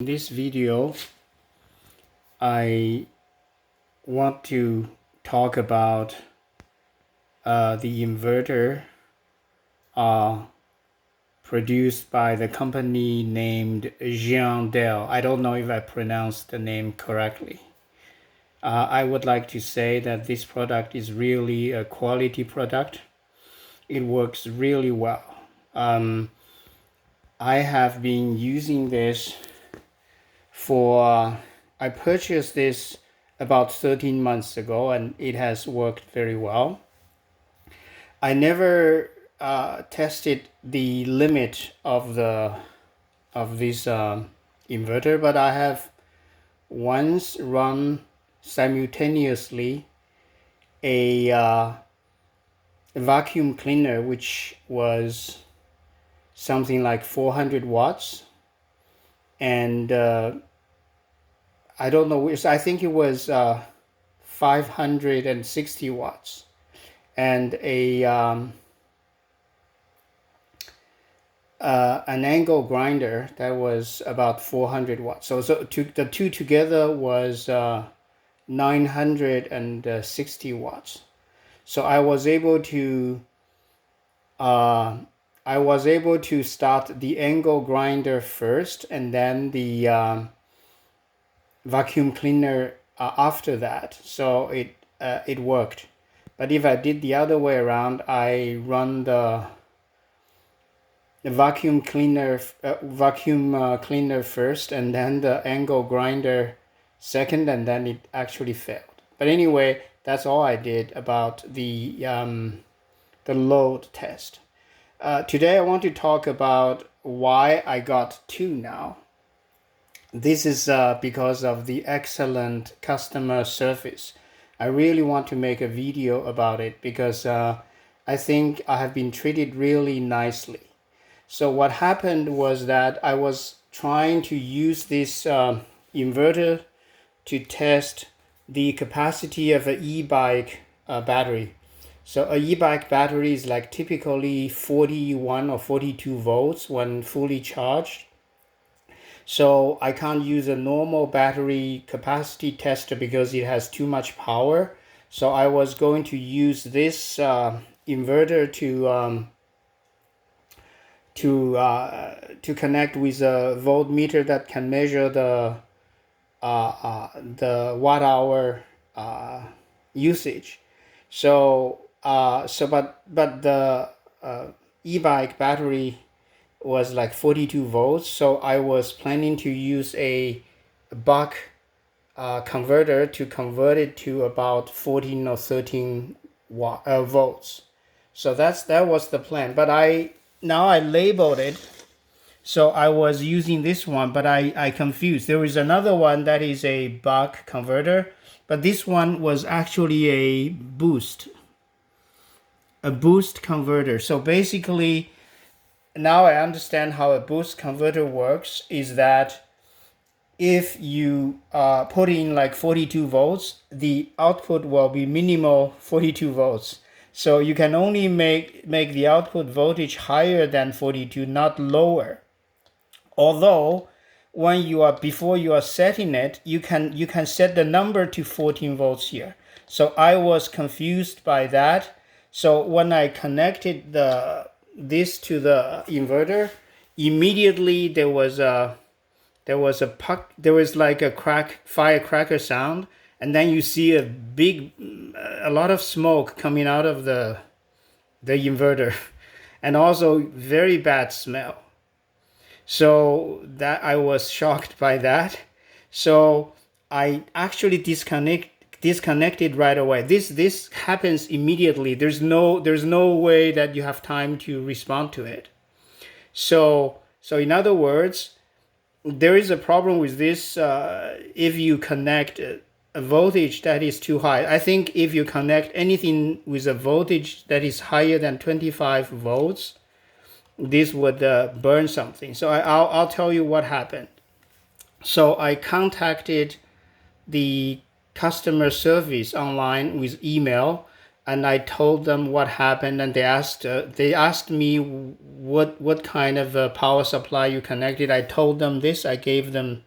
In this video, I want to talk about the inverter produced by the company named Giandel. I don't know if I pronounced the name correctly. I would like to say that this product is really a quality product. It works really well. I have been using this I purchased this about 13 months ago, and it has worked very well. I never tested the limit of this inverter, but I have once run simultaneously a vacuum cleaner, which was something like 400 watts, and I don't know, I think it was 560 watts, and an angle grinder that was about 400 watts. So the two together was 960 watts. So I was able to start the angle grinder first, and then the vacuum cleaner after that. So it worked. But if I did the other way around, I run the vacuum cleaner first, and then the angle grinder second, and then it actually failed. But anyway, that's all I did about the load test. Today I want to talk about why I got two now. This is because of the excellent customer service. I really want to make a video about it because I think I have been treated really nicely. So what happened was that I was trying to use this inverter to test the capacity of an e-bike battery. So a e-bike battery is like typically 41 or 42 volts when fully charged. So I can't use a normal battery capacity tester because it has too much power. So I was going to use this inverter to connect with a voltmeter that can measure the watt hour usage. But the e-bike battery was like 42 volts, so I was planning to use a buck converter to convert it to about 14 or 13 volts. So that was the plan. But now I labeled it, so I was using this one, but I confused. There is another one that is a buck converter, but this one was actually a boost converter. So basically, now I understand how a boost converter works, is that if you put in like 42 volts, the output will be minimal 42 volts. So you can only make the output voltage higher than 42, not lower. Although before you are setting it, you can set the number to 14 volts here. So I was confused by that. So when I connected this to the inverter, immediately there was like a firecracker sound, and then you see a lot of smoke coming out of the inverter, and also very bad smell. So that I was shocked by that. So I actually disconnected right away. This happens immediately. There's no way that you have time to respond to it. So in other words, there is a problem with this if you connect a voltage that is too high. I think if you connect anything with a voltage that is higher than 25 volts, this would burn something. So I'll tell you what happened. So I contacted the customer service online with email, and I told them what happened, and they asked me what kind of power supply you connected. I told them this. I gave them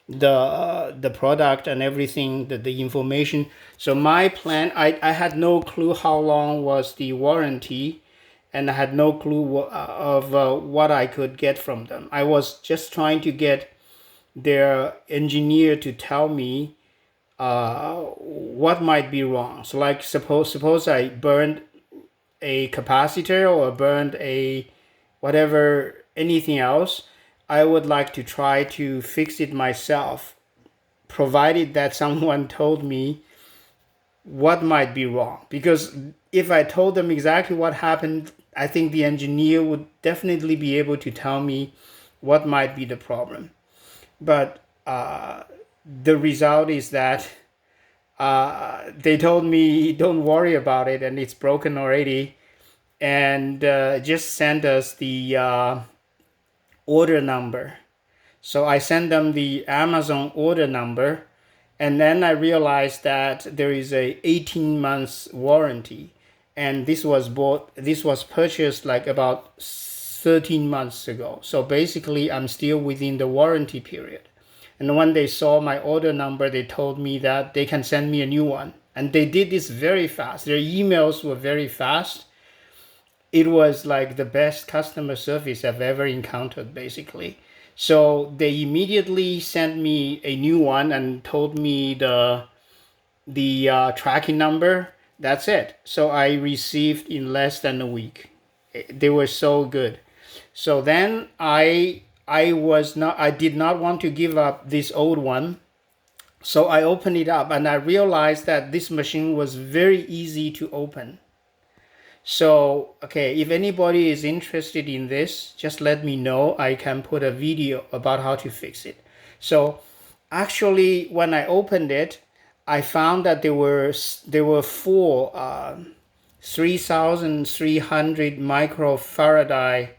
the product and everything, the information. So my plan, I had no clue how long was the warranty, and I had no clue of what I could get from them. I was just trying to get their engineer to tell me what might be wrong. So like suppose I burned a capacitor or burned a whatever, anything else, I would like to try to fix it myself, provided that someone told me what might be wrong. Because if I told them exactly what happened, I think the engineer would definitely be able to tell me what might be the problem. But the result is that they told me, don't worry about it, and it's broken already, and just send us the order number. So I sent them the Amazon order number, and then I realized that there is a 18 months warranty, and this was purchased like about 13 months ago. So basically I'm still within the warranty period. And when they saw my order number, they told me that they can send me a new one. And they did this very fast. Their emails were very fast. It was like the best customer service I've ever encountered, basically. So they immediately sent me a new one and told me the tracking number. That's it. So I received in less than a week. They were so good. So then I did not want to give up this old one. So I opened it up and I realized that this machine was very easy to open. So, okay, if anybody is interested in this, just let me know. I can put a video about how to fix it. So actually, when I opened it, I found that there were four 3,300 microfarad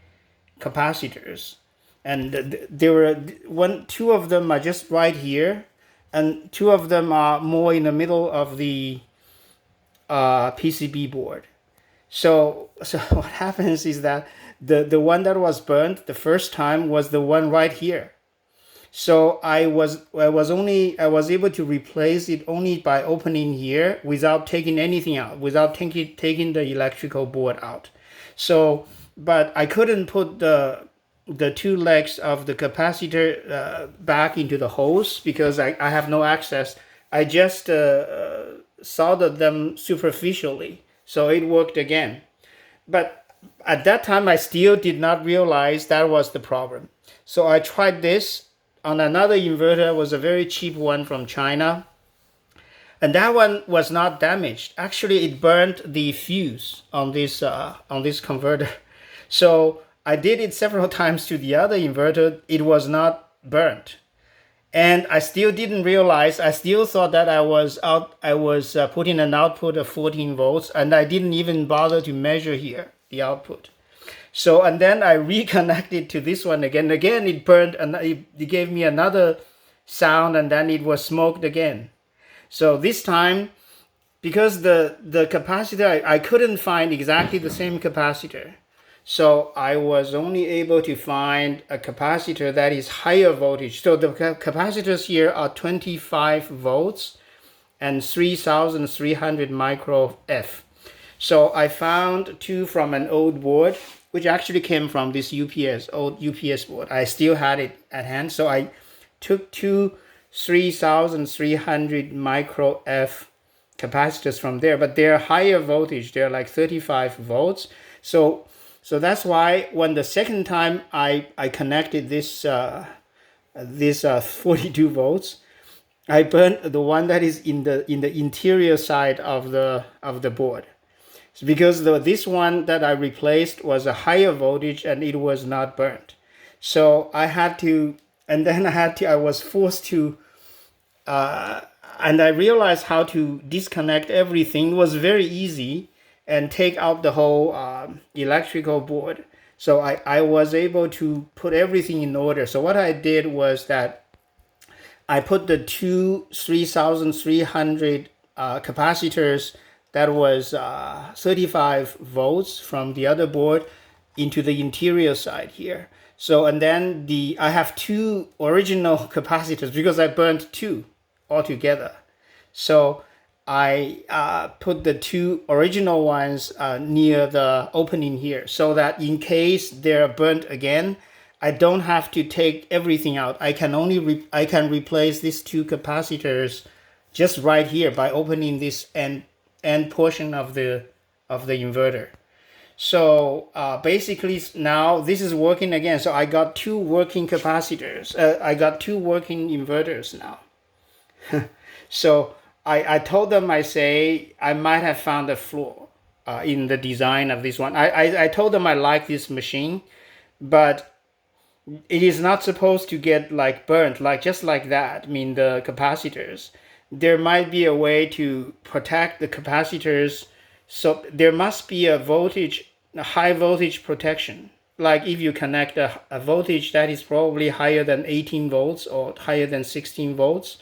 capacitors, and there were two of them are just right here, and two of them are more in the middle of the PCB board. So what happens is that the one that was burnt the first time was the one right here. So I was able to replace it only by opening here without taking anything out, without taking the electrical board out. So, but I couldn't put the two legs of the capacitor back into the holes because I have no access. I just soldered them superficially, so it worked again. But at that time, I still did not realize that was the problem. So I tried this on another inverter. It was a very cheap one from China. And that one was not damaged. Actually, it burned the fuse on this converter. So I did it several times to the other inverter. It was not burnt. And I still didn't realize, I still thought that I was putting an output of 14 volts, and I didn't even bother to measure here the output. So, and then I reconnected to this one again. Again, it burned, and it gave me another sound, and then it was smoked again. So this time, because the capacitor, I couldn't find exactly the same capacitor. So I was only able to find a capacitor that is higher voltage. So the capacitors here are 25 volts and 3,300 micro F. So I found two from an old board, which actually came from this old UPS board. I still had it at hand. So I took two 3,300 micro F capacitors from there, but they're higher voltage. They're like 35 volts. So that's why when the second time I connected this 42 volts, I burned the one that is in the interior side of the board. So because this one that I replaced was a higher voltage and it was not burnt. So I had to, and then I was forced to, and I realized how to disconnect everything. It was very easy, and take out the whole electrical board. So I was able to put everything in order. So what I did was that I put the two 3,300 capacitors that was 35 volts from the other board into the interior side here. So, and then I have two original capacitors because I burned two altogether. So I put the two original ones near the opening here, so that in case they're burnt again, I don't have to take everything out. I can only I can replace these two capacitors just right here by opening this end portion of the inverter. So basically now this is working again. So I got two working capacitors. I got two working inverters now. So I told them, I say, I might have found a flaw in the design of this one. I told them I like this machine, but it is not supposed to get like burnt, like just like that. I mean, the capacitors. There might be a way to protect the capacitors. So there must be a high voltage protection. Like if you connect a voltage that is probably higher than 18 volts or higher than 16 volts,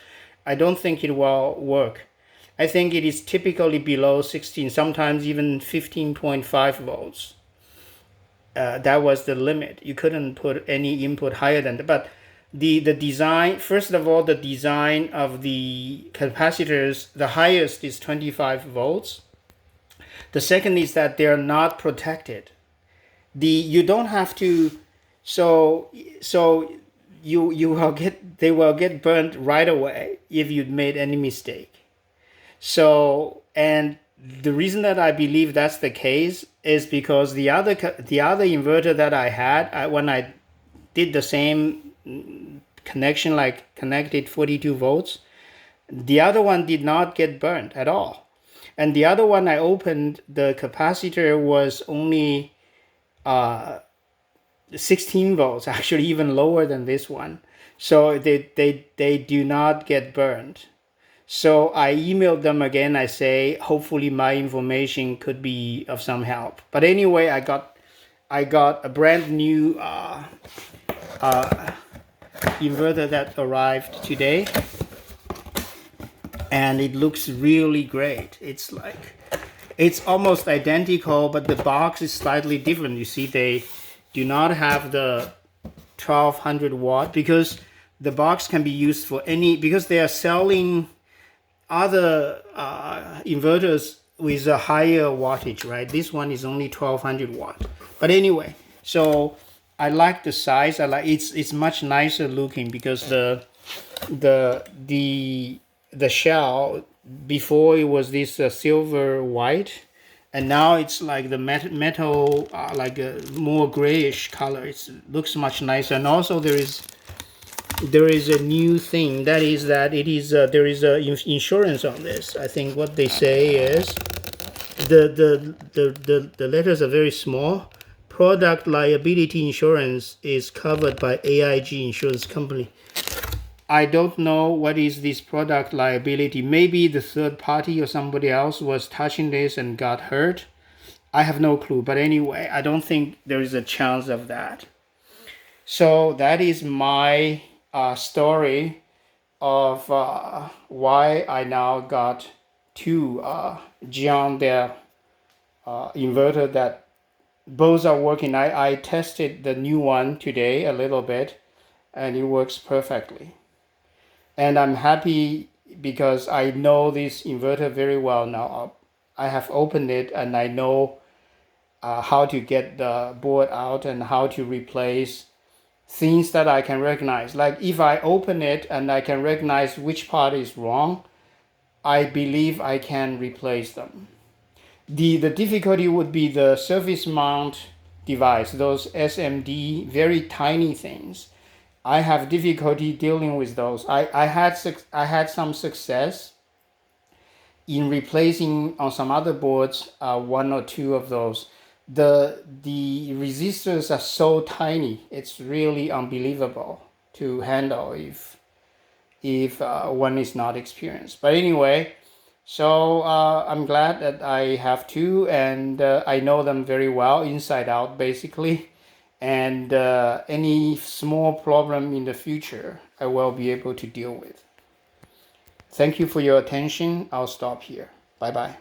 I don't think it will work. I think it is typically below 16, sometimes even 15.5 volts. That was the limit. You couldn't put any input higher than that. But the design, first of all, the design of the capacitors, the highest is 25 volts. The second is that they're not protected. You don't have to, so you will they will get burnt right away if you made any mistake. So, and the reason that I believe that's the case is because the other inverter that I had, when I did the same connection, like connected 42 volts, the other one did not get burnt at all. And the other one I opened, the capacitor was only 16 volts, actually even lower than this one. So they do not get burned. So I emailed them again. I say, hopefully my information could be of some help. But anyway, I got a brand new inverter that arrived today, and it looks really great. It's almost identical, but the box is slightly different. You see, they do not have the 1200 watt because the box can be used for any, because they are selling other inverters with a higher wattage, right? This one is only 1200 watt. But anyway, so I like the size. I like it's much nicer looking because the shell before it was this silver white, and now it's like the metal like a more grayish color. It looks much nicer, and also there is a new thing, that is that it is there is a insurance on this. I think what they say is the letters are very small. Product liability insurance is covered by AIG insurance company. I don't know what is this product liability. Maybe the third party or somebody else was touching this and got hurt. I have no clue. But anyway, I don't think there is a chance of that. So that is my story of why I now got two Giandel inverter that both are working. I tested the new one today a little bit, and it works perfectly. And I'm happy because I know this inverter very well now. I have opened it and I know how to get the board out and how to replace things that I can recognize. Like if I open it and I can recognize which part is wrong, I believe I can replace them. The difficulty would be the surface mount device, those SMD, very tiny things. I have difficulty dealing with those. I had some success in replacing on some other boards one or two of those. The resistors are so tiny, it's really unbelievable to handle if one is not experienced. But anyway, so I'm glad that I have two, and I know them very well inside out basically. And any small problem in the future, I will be able to deal with. Thank you for your attention. I'll stop here. Bye bye.